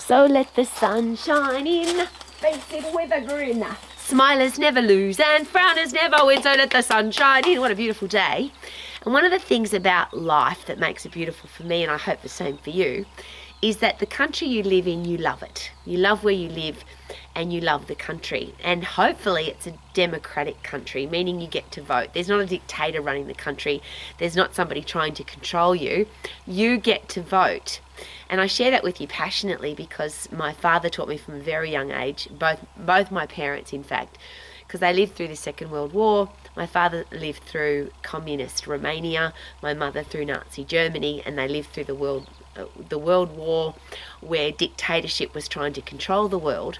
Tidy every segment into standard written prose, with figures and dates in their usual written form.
So let the sun shine in, face it with a grin. Smilers never lose and frowners never win, so let the sun shine in. What a beautiful day. And one of the things about life that makes it beautiful for me, and I hope the same for you, is that the country you live in, you love it. You love where you live and you love the country. And hopefully it's a democratic country, meaning you get to vote. There's not a dictator running the country. There's not somebody trying to control you. You get to vote. And I share that with you passionately because my father taught me from a very young age, both my parents, in fact, because they lived through the Second World War. My father lived through communist Romania, my mother through Nazi Germany, and they lived through the World War where dictatorship was trying to control the world.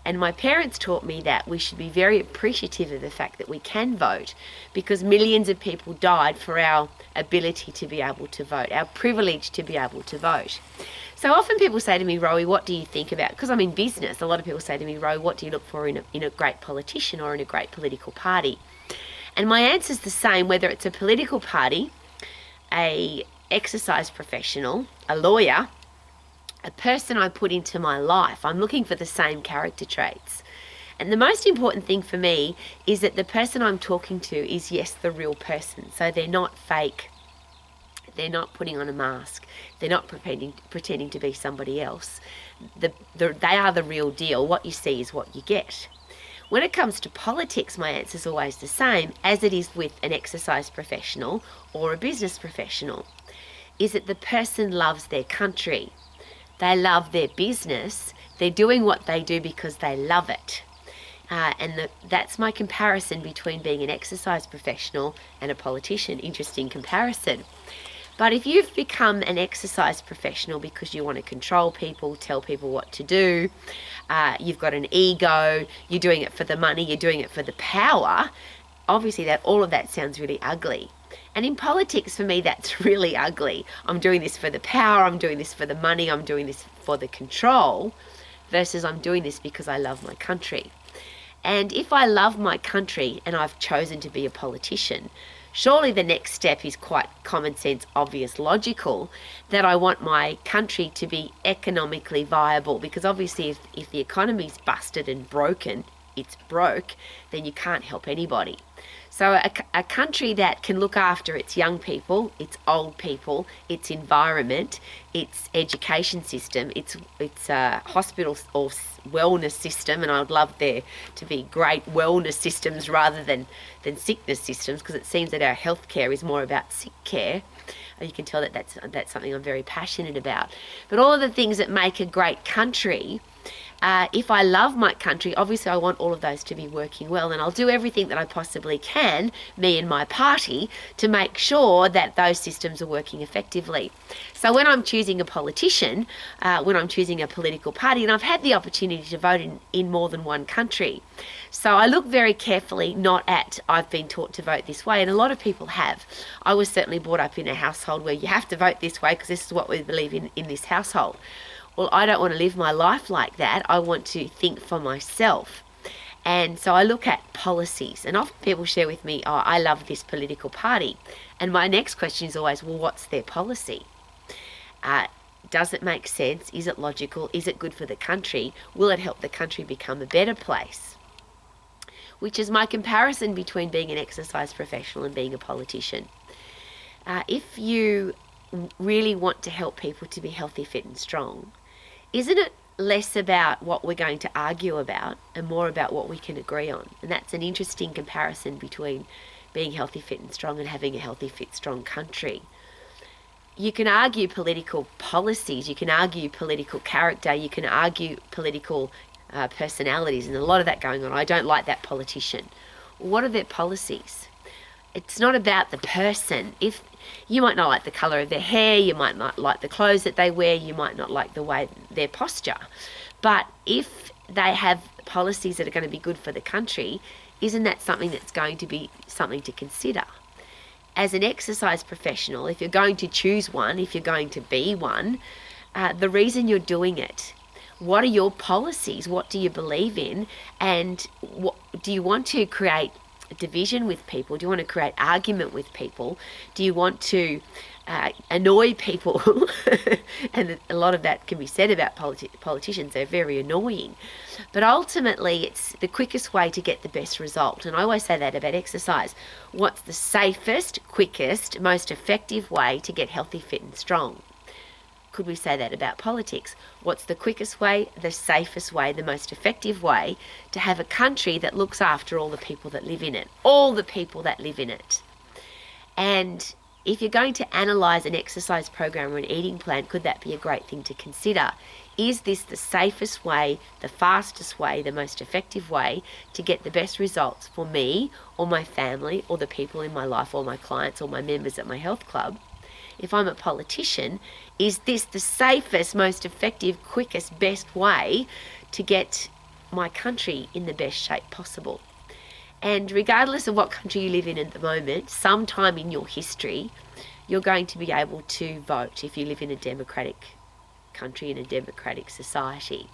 And my parents taught me that we should be very appreciative of the fact that we can vote because millions of people died for our ability to be able to vote, our privilege to be able to vote. So often people say to me, Rowie, what do you think about, because I'm in business, a lot of people say to me, Rowie, what do you look for in a great politician or in a great political party? And my answer is the same, whether it's a political party, a exercise professional, a lawyer, a person I put into my life. I'm looking for the same character traits. And the most important thing for me is that the person I'm talking to is, yes, the real person. So they're not fake. They're not putting on a mask. They're not pretending to be somebody else. They are the real deal. What you see is what you get. When it comes to politics, my answer is always the same, as it is with an exercise professional or a business professional, is that the person loves their country. They love their business. They're doing what they do because they love it. That's my comparison between being an exercise professional and a politician. Interesting comparison. But if you've become an exercise professional because you want to control people, tell people what to do, you've got an ego, you're doing it for the money, you're doing it for the power, obviously all of that sounds really ugly. And in politics, for me, that's really ugly. I'm doing this for the power, I'm doing this for the money, I'm doing this for the control, versus I'm doing this because I love my country. And if I love my country and I've chosen to be a politician, surely the next step is quite common sense, obvious, logical, that I want my country to be economically viable, because obviously if the economy's busted and broken, it's broke, then you can't help anybody. So a country that can look after its young people, its old people, its environment, its education system, its hospital or wellness system, and I would love there to be great wellness systems rather than sickness systems, because it seems that our healthcare is more about sick care. You can tell that that's something I'm very passionate about. But all of the things that make a great country, if I love my country, obviously I want all of those to be working well, and I'll do everything that I possibly can, me and my party, to make sure that those systems are working effectively. So when I'm choosing a politician, when I'm choosing a political party, and I've had the opportunity to vote in more than one country, so I look very carefully not at I've been taught to vote this way, and a lot of people have. I was certainly brought up in a household where you have to vote this way because this is what we believe in this household. Well, I don't want to live my life like that. I want to think for myself. And so I look at policies, and often people share with me, oh, I love this political party. And my next question is always, well, what's their policy? Does it make sense? Is it logical? Is it good for the country? Will it help the country become a better place? Which is my comparison between being an exercise professional and being a politician. If you really want to help people to be healthy, fit and strong, isn't it less about what we're going to argue about and more about what we can agree on? And that's an interesting comparison between being healthy, fit and strong and having a healthy, fit, strong country. You can argue political policies, you can argue political character, you can argue political personalities, and a lot of that going on. I don't like that politician. What are their policies? It's not about the person. If you might not like the colour of their hair, you might not like the clothes that they wear, you might not like the way their posture. But if they have policies that are going to be good for the country, isn't that something that's going to be something to consider? As an exercise professional, if you're going to choose one, if you're going to be one, the reason you're doing it, what are your policies? What do you believe in? And what do you want to create division with people? Do you want to create argument with people? Do you want to annoy people? And a lot of that can be said about politicians. They're very annoying. But ultimately, it's the quickest way to get the best result. And I always say that about exercise. What's the safest, quickest, most effective way to get healthy, fit and strong? Could we say that about politics? What's the quickest way, the safest way, the most effective way to have a country that looks after all the people that live in it? All the people that live in it. And if you're going to analyse an exercise program or an eating plan, could that be a great thing to consider? Is this the safest way, the fastest way, the most effective way to get the best results for me or my family or the people in my life or my clients or my members at my health club? If I'm a politician, is this the safest, most effective, quickest, best way to get my country in the best shape possible? And regardless of what country you live in at the moment, sometime in your history, you're going to be able to vote if you live in a democratic country, in a democratic society.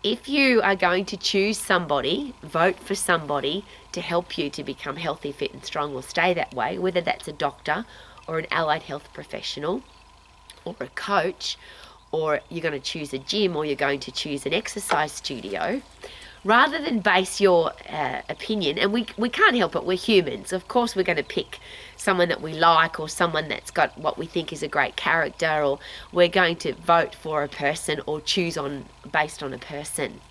If you are going to choose somebody, vote for somebody to help you to become healthy, fit and strong or stay that way, whether that's a doctor or an allied health professional or a coach, or you're going to choose a gym or you're going to choose an exercise studio, rather than base your opinion, and we can't help it, we're humans. Of course we're going to pick someone that we like or someone that's got what we think is a great character, or we're going to vote for a person or choose based on a person.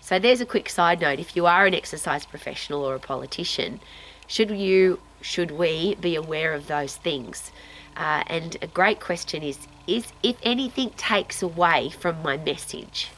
So there's a quick side note. If you are an exercise professional or a politician, should we be aware of those things? And a great question is if anything takes away from my message.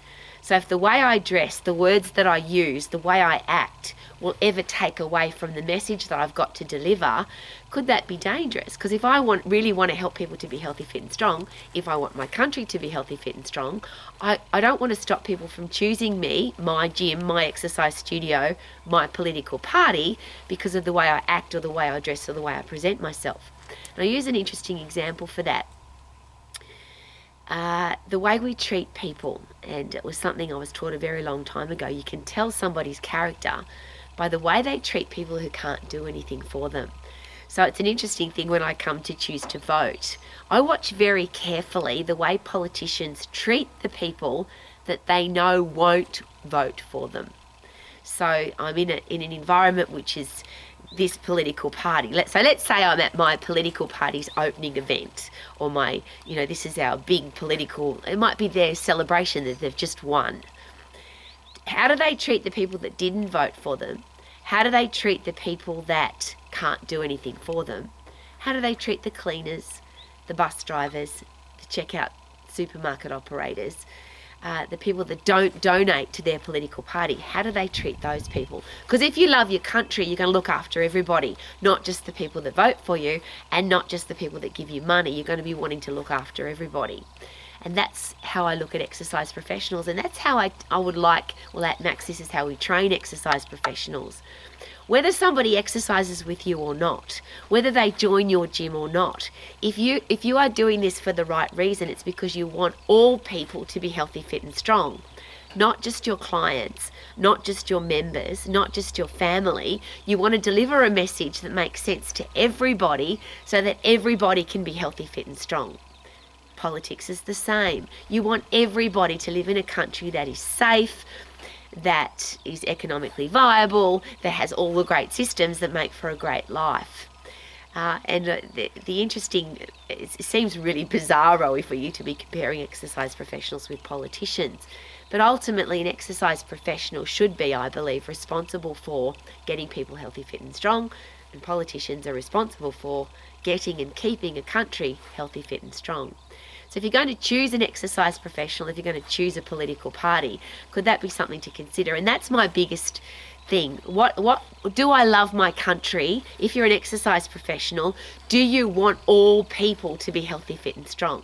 So if the way I dress, the words that I use, the way I act will ever take away from the message that I've got to deliver, could that be dangerous? Because if I really want to help people to be healthy, fit and strong, if I want my country to be healthy, fit and strong, I don't want to stop people from choosing me, my gym, my exercise studio, my political party, because of the way I act or the way I dress or the way I present myself. And I use an interesting example for that. The way we treat people, and it was something I was taught a very long time ago. You can tell somebody's character by the way they treat people who can't do anything for them. So it's an interesting thing when I come to choose to vote. I watch very carefully the way politicians treat the people that they know won't vote for them. So I'm in an environment which is this political party. Let's say I'm at my political party's opening event, or this is our big political, it might be their celebration that they've just won. How do they treat the people that didn't vote for them? How do they treat the people that can't do anything for them? How do they treat the cleaners, the bus drivers, the checkout supermarket operators? The people that don't donate to their political party, how do they treat those people? Because if you love your country, you're going to look after everybody, not just the people that vote for you and not just the people that give you money. You're going to be wanting to look after everybody. And that's how I look at exercise professionals, and that's how I would like, at Max, this is how we train exercise professionals. Whether somebody exercises with you or not, whether they join your gym or not, if you are doing this for the right reason, it's because you want all people to be healthy, fit and strong. Not just your clients, not just your members, not just your family. You want to deliver a message that makes sense to everybody so that everybody can be healthy, fit and strong. Politics is the same. You want everybody to live in a country that is safe, that is economically viable, that has all the great systems that make for a great life. The interesting, it seems really bizarro for you to be comparing exercise professionals with politicians, but ultimately an exercise professional should be, I believe, responsible for getting people healthy, fit and strong, and politicians are responsible for getting and keeping a country healthy, fit and strong. So if you're going to choose an exercise professional, if you're going to choose a political party, could that be something to consider? And that's my biggest thing. What do I love my country? If you're an exercise professional, do you want all people to be healthy, fit and strong?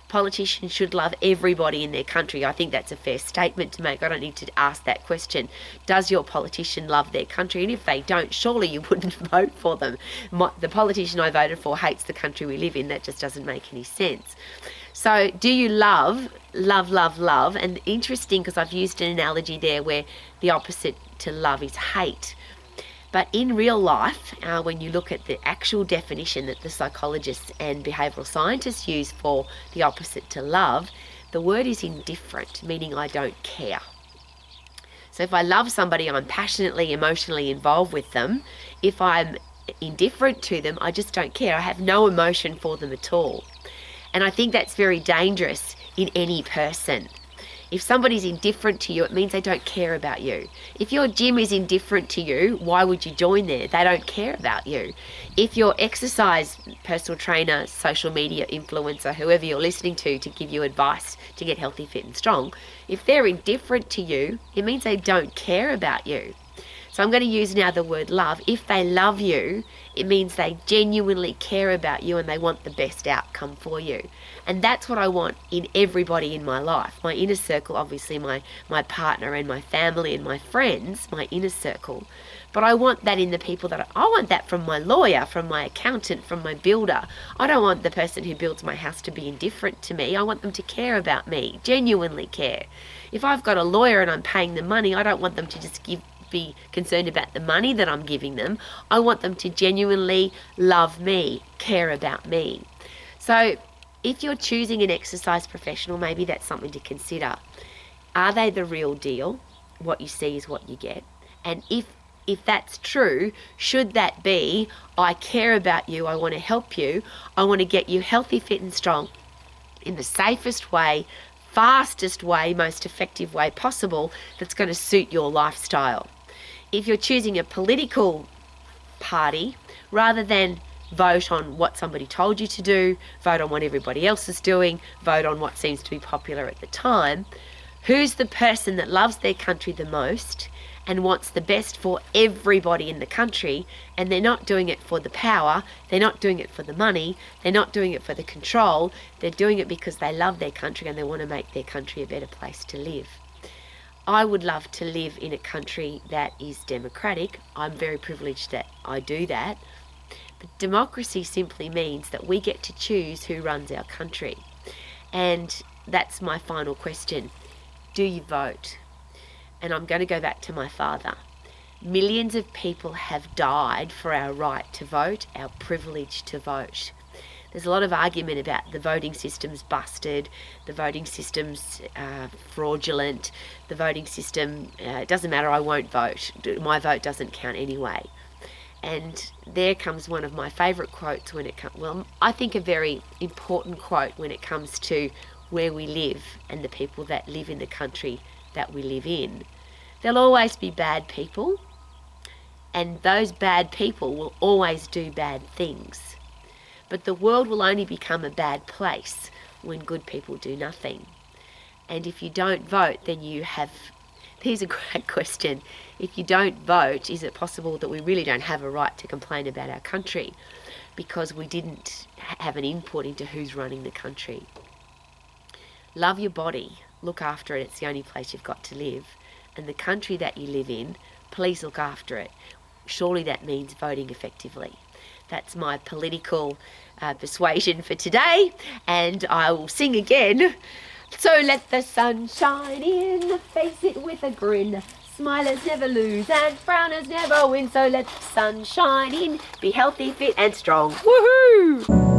Politicians should love everybody in their country. I think that's a fair statement to make. I don't need to ask that question. Does your politician love their country? And if they don't, surely you wouldn't vote for them. The politician I voted for hates the country we live in. That just doesn't make any sense. So do you love? And interesting, because I've used an analogy there where the opposite to love is hate. But in real life, when you look at the actual definition that the psychologists and behavioural scientists use for the opposite to love, the word is indifferent, meaning I don't care. So if I love somebody, I'm passionately, emotionally involved with them. If I'm indifferent to them, I just don't care. I have no emotion for them at all. And I think that's very dangerous in any person. If somebody's indifferent to you, it means they don't care about you. If your gym is indifferent to you, why would you join there? They don't care about you. If your exercise personal trainer, social media influencer, whoever you're listening to give you advice to get healthy, fit and strong, if they're indifferent to you, it means they don't care about you. So I'm going to use now the word love. If they love you, it means they genuinely care about you and they want the best outcome for you. And that's what I want in everybody in my life. My inner circle, obviously my partner and my family and my friends, my inner circle. But I want that in the people that I want that from my lawyer, from my accountant, from my builder. I don't want the person who builds my house to be indifferent to me. I want them to care about me, genuinely care. If I've got a lawyer and I'm paying them money, I don't want them to just be concerned about the money that I'm giving them. I want them to genuinely love me, care about me. So if you're choosing an exercise professional, maybe that's something to consider. Are they the real deal? What you see is what you get. And if that's true, should that be, I care about you, I want to help you, I want to get you healthy, fit and strong in the safest way, fastest way, most effective way possible that's going to suit your lifestyle. If you're choosing a political party, rather than vote on what somebody told you to do, vote on what everybody else is doing, vote on what seems to be popular at the time, who's the person that loves their country the most and wants the best for everybody in the country, and they're not doing it for the power, they're not doing it for the money, they're not doing it for the control, they're doing it because they love their country and they want to make their country a better place to live. I would love to live in a country that is democratic. I'm very privileged that I do that. But democracy simply means that we get to choose who runs our country. And that's my final question. Do you vote? And I'm going to go back to my father. Millions of people have died for our right to vote, our privilege to vote. There's a lot of argument about the voting system's busted, the voting system's fraudulent, the voting system, it doesn't matter, I won't vote. My vote doesn't count anyway. And there comes one of my favourite quotes when it comes, well, I think a very important quote when it comes to where we live and the people that live in the country that we live in. There'll always be bad people, and those bad people will always do bad things. But the world will only become a bad place when good people do nothing. And if you don't vote, then you have... Here's a great question. If you don't vote, is it possible that we really don't have a right to complain about our country because we didn't have an input into who's running the country? Love your body. Look after it. It's the only place you've got to live. And the country that you live in, please look after it. Surely that means voting effectively. That's my political persuasion for today, and I will sing again. So let the sun shine in, face it with a grin. Smilers never lose and frowners never win. So let the sun shine in, be healthy, fit and strong. Woohoo!